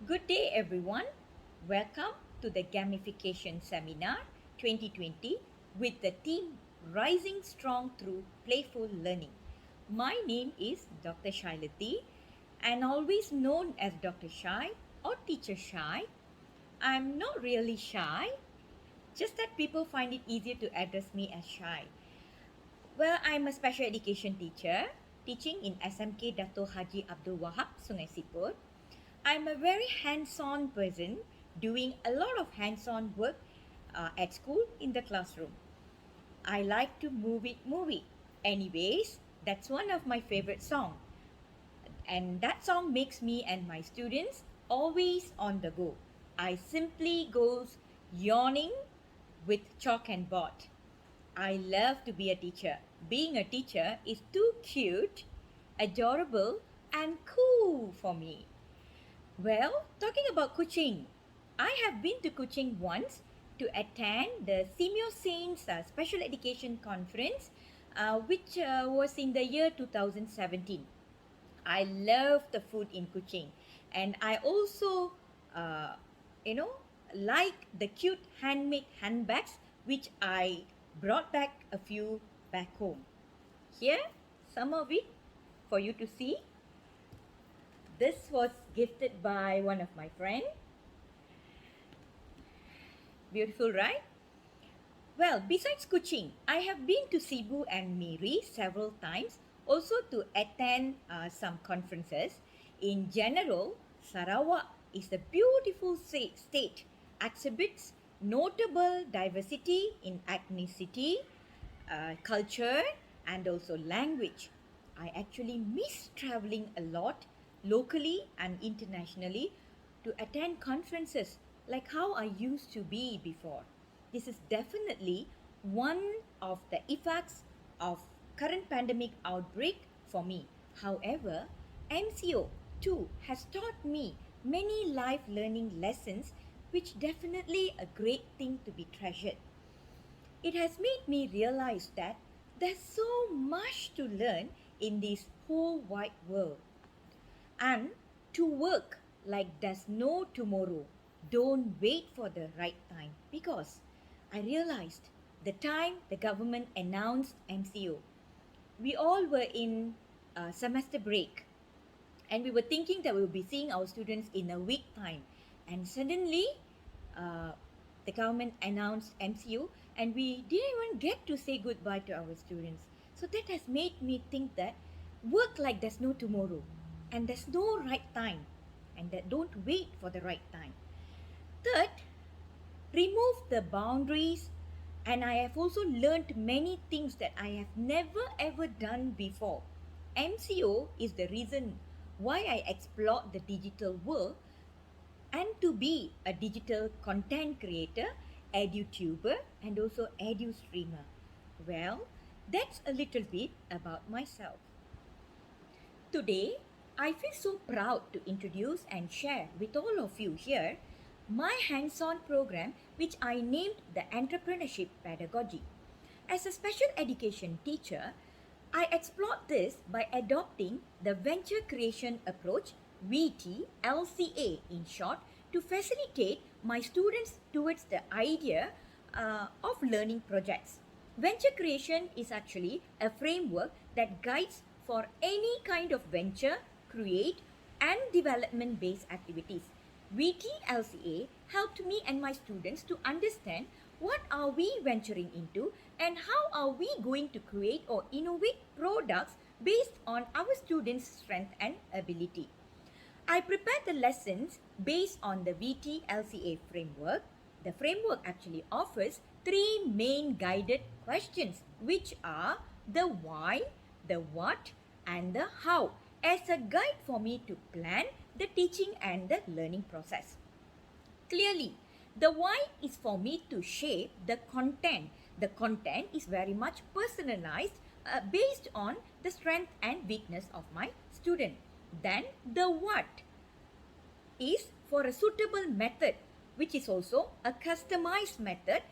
Good day, everyone. Welcome to the Gamification Seminar 2020 with the theme Rising Strong Through Playful Learning. My name is Dr. Shailati and always known as Dr. Shai or Teacher Shai. I'm not really shy, just that people find it easier to address me as Shai. Well, I'm a special education teacher teaching in SMK Dato Haji Abdul Wahab, Sungai Siput. I'm a very hands-on person doing a lot of hands-on work at school in the classroom. I like to move it. Anyways, that's one of my favorite songs. And that song makes me and my students always on the go. I simply goes yawning with chalk and board. I love to be a teacher. Being a teacher is too cute, adorable, and cool for me. Well, talking about Kuching, I have been to Kuching once to attend the Simeo Saints Special Education Conference, which was in the year 2017. I love the food in Kuching, and I also, uh, you know, like the cute handmade handbags which I brought back a few back home. Here, some of it for you to see. This was gifted by one of my friends. Beautiful, right? Well, besides Kuching, I have been to Cebu and Miri several times, also to attend some conferences. In general, Sarawak is a beautiful state, exhibits notable diversity in ethnicity, culture, and also language. I actually miss traveling a lot locally and internationally to attend conferences like how I used to be before. This is definitely one of the effects of current pandemic outbreak for me. However, MCO too has taught me many life learning lessons which definitely a great thing to be treasured. It has made me realize that there's so much to learn in this whole wide world. And to work like there's no tomorrow. Don't wait for the right time because I realized the time the government announced MCO, we all were in semester break and we were thinking that we will be seeing our students in a week time, and suddenly uh, the government announced MCU and we didn't even get to say goodbye to our students. So that has made me think that work like there's no tomorrow and there's no right time, and that don't wait for the right time. Third, remove the boundaries, and I have also learned many things that I have never ever done before. MCO is the reason why I explored the digital world and to be a digital content creator, edutuber, and also edu streamer. Well, that's a little bit about myself. Today, I feel so proud to introduce and share with all of you here my hands on program, which I named the Entrepreneurship Pedagogy. As a special education teacher, I explored this by adopting the Venture Creation Approach, VT-LCA in short, to facilitate my students towards the idea of learning projects. Venture creation is actually a framework that guides for any kind of venture, create, and development based activities. VTLCA helped me and my students to understand what are we venturing into and how are we going to create or innovate products based on our students' strength and ability. I prepared the lessons based on the VTLCA framework. The framework actually offers three main guided questions, which are the why, the what, and the how, as a guide for me to plan the teaching and the learning process. Clearly, the why is for me to shape the content. The content is very much personalized based on the strength and weakness of my student. Then the what is for a suitable method, which is also a customized method,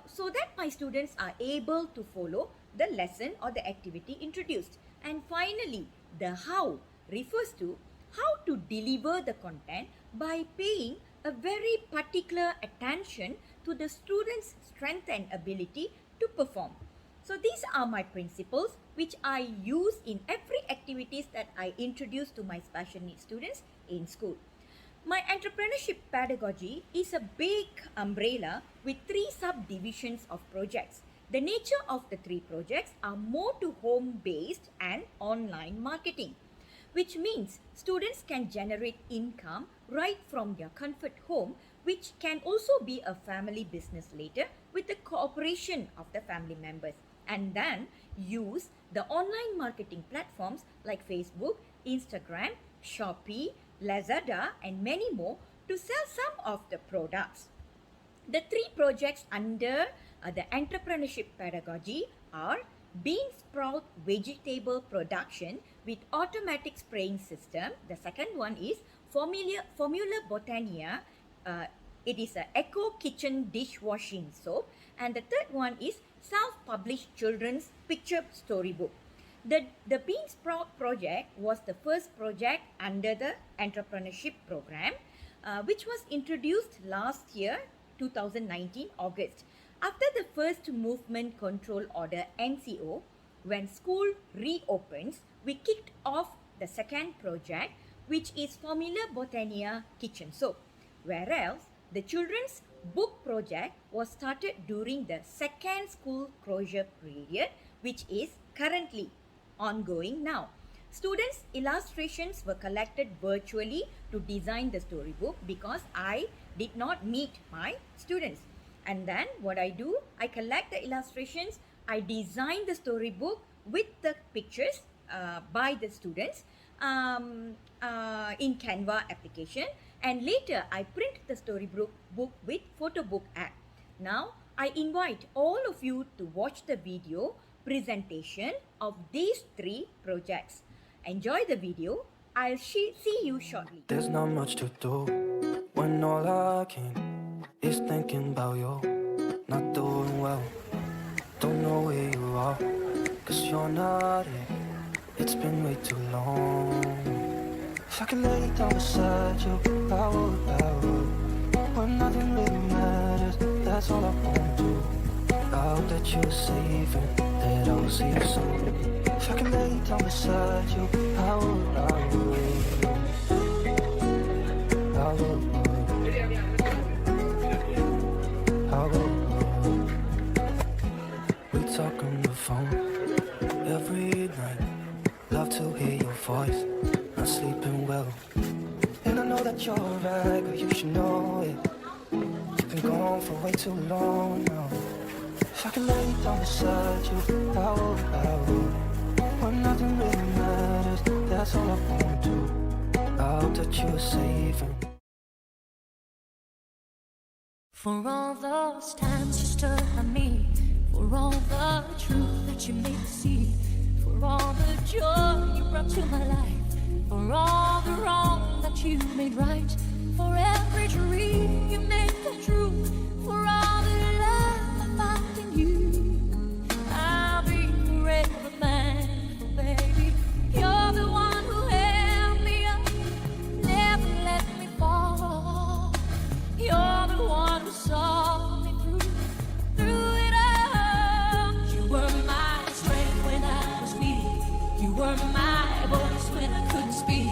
so that my students are able to follow the lesson or the activity introduced. And finally, the how refers to how to deliver the content by paying a very particular attention to the student's strength and ability to perform. So these are my principles which I use in every activities that I introduce to my special needs students in school. My entrepreneurship pedagogy is a big umbrella with three subdivisions of projects. The nature of the three projects are more to home-based and online marketing, which means students can generate income right from their comfort home, which can also be a family business later with the cooperation of the family members, and then use the online marketing platforms like Facebook, Instagram, Shopee, Lazada, and many more to sell some of the products. The three projects under the entrepreneurship pedagogy are bean sprout vegetable production with automatic spraying system. The second one is Formula Botania. It is an eco kitchen dishwashing soap. And the third one is self-published children's picture storybook. The Bean Sprout project was the first project under the entrepreneurship program, which was introduced last year, 2019 August. After the first movement control order MCO, when school reopens, we kicked off the second project, which is Formula Botania kitchen soap, whereas the children's book project was started during the second school closure period, which is currently ongoing now. Students' illustrations were collected virtually to design the storybook because I did not meet my students. And then what I do, I collect the illustrations, I design the storybook with the pictures by the students in Canva application, and later I print the storybook with Photobook app. Now I invite all of you to watch the video presentation of these three projects. Enjoy the video. I'll see you shortly. There's not much to do when all I can is thinking about you. Not doing well, don't know where you are, cause you're not it. It's been way too long. If I could lay down beside you, I would. When nothing really matters, that's all I wanna do. I hope that you're safe and that I'll see you soon. If I could lay down beside you, I would. We talk on the phone every night. Love to hear your voice, not sleeping well. And I know that you're right, but you should know it. You've been gone for way too long now. If I could lay down beside you, I would. When nothing really matters, that's all I wanna do. I hope that you're safe and for all those times you stood by me, for all the truth that you made me see, for all the joy you brought to my life, for all the wrong that you made right, for every dream you made come true, for all the love I found in you, I'll be forever thankful, baby. You're the one who held me up, never let me fall. You're the one who saw me through it all. You were my strength when I was weak. You were my voice when I couldn't speak.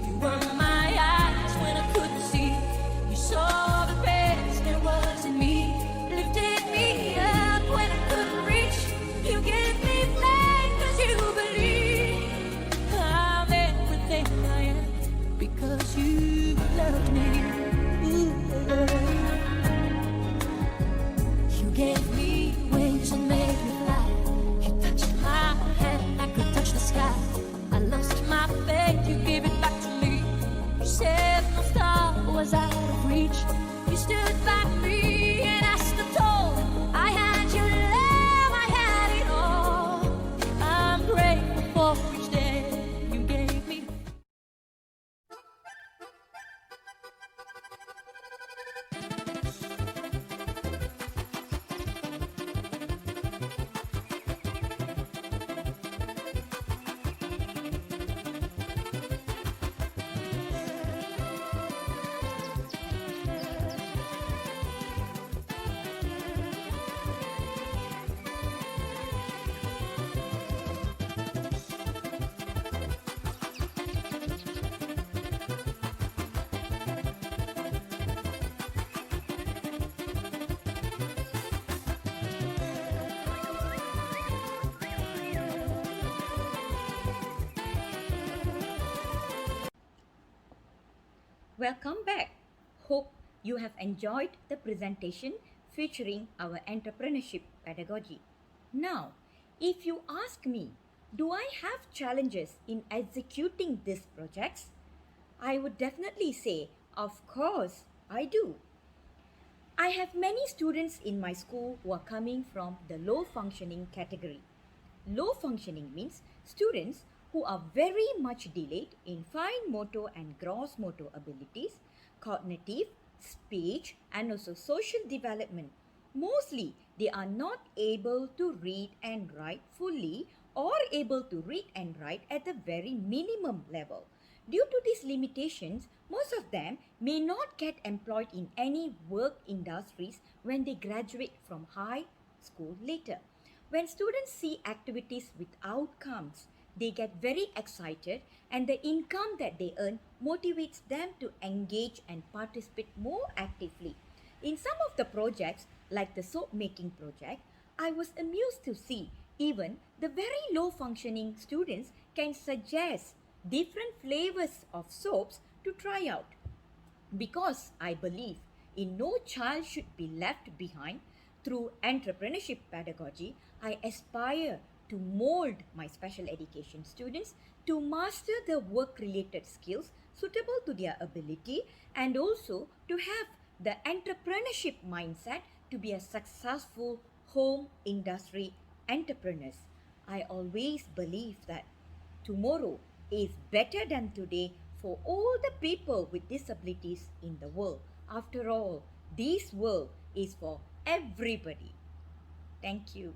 You were my eyes when I couldn't Welcome back. Hope you have enjoyed the presentation featuring our entrepreneurship pedagogy. Now, if you ask me, do I have challenges in executing these projects? I would definitely say, of course, I do. I have many students in my school who are coming from the low functioning category. Low functioning means students who are very much delayed in fine motor and gross motor abilities, cognitive, speech, and also social development. Mostly, they are not able to read and write fully or able to read and write at the very minimum level. Due to these limitations, most of them may not get employed in any work industries when they graduate from high school later. When students see activities with outcomes, they get very excited, and the income that they earn motivates them to engage and participate more actively. In some of the projects, like the soap making project, I was amused to see even the very low functioning students can suggest different flavors of soaps to try out. Because I believe in no child should be left behind, through entrepreneurship pedagogy, I aspire to mold my special education students to master the work related skills suitable to their ability, and also to have the entrepreneurship mindset to be a successful home industry entrepreneurs. I always believe that tomorrow is better than today for all the people with disabilities in the world. After all, this world is for everybody. Thank you.